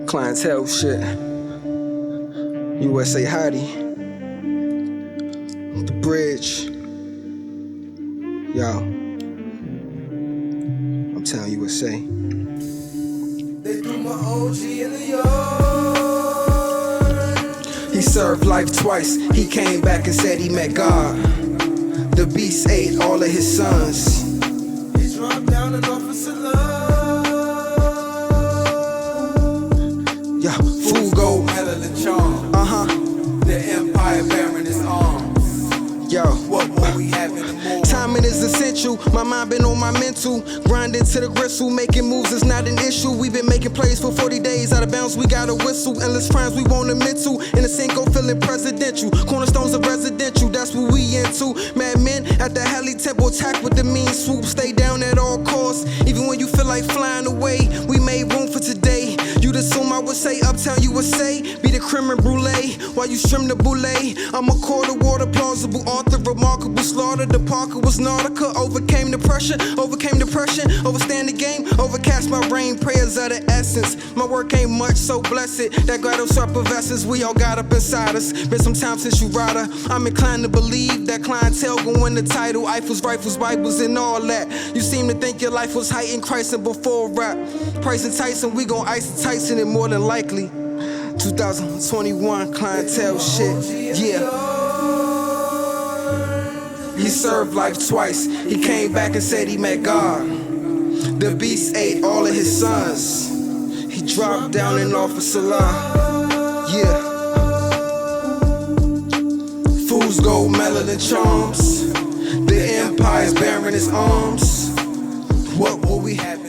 Clientele shit. USA Hadi. The bridge. Yo. Uptown, USA. They threw my OG in the yard. He served life twice. He came back and said he met God. The beast ate all of his sons. He dropped down an officer love. Yo, food gold. Melon charm. The empire bearing his arms. Yo, What more we have in the morning? timing is essential. My mind been on my mental. Grinding to the gristle. Making moves is not an issue. We've been making plays for 40 days. Out of bounds, we got a whistle. Endless crimes we won't admit to. In the Cinco, feeling presidential. Cornerstones of residential, that's what we into. Mad men at the heli tempo. Attack with the mean swoop. Stay down at all costs. Even when you feel like flying away. We made room for today. You'd assume I would say Uptown, USA. Be the creme brulee while you stream the boule. I'm a quarter water plausible author, remarkable slaughter. The Parker was Nautica, overcame the pressure, overcame depression, overstand the game, overcast my brain. Prayers are the essence. My work ain't much, so blessed. That grotto effervescence we all got up inside us. Been some time since you rider. I'm inclined to believe that clientele gon' win the title. Eiffels, rifles, Bibles, and all that. You seem to think your life was heightened, Christ and before rap. Pricing Tyson, we gon' ice Tyson it more than likely. 2021 clientele shit, yeah. He served life twice. He came back and said he met God. The beast ate all of his sons. He dropped down an officer line, yeah. Fools gold melanin charms. The empire's bearing his arms. What will we have?